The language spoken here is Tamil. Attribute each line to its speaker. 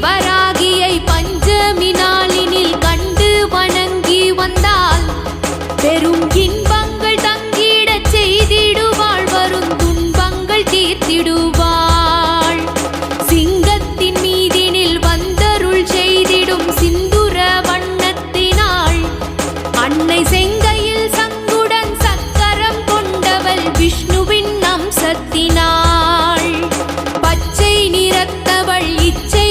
Speaker 1: வராகியை பஞ்சமி நாளினில் கண்டு வணங்கி வந்தால் பெரும் இன்பங்கள் தங்கிடச் செய்திடுவாள், வரும் துன்பங்கள் தீர்த்திடுவாள். சிங்கத்தின் மீதினில் வந்தருள் செய்திடும் சிந்துர வண்ணத்தினாள், அன்னை செங்கையில் சங்குடன் சக்கரம் கொண்டவள் விஷ்ணுவின் அம்சத்தினாள். பச்சை நிறத்தவள் இச்சை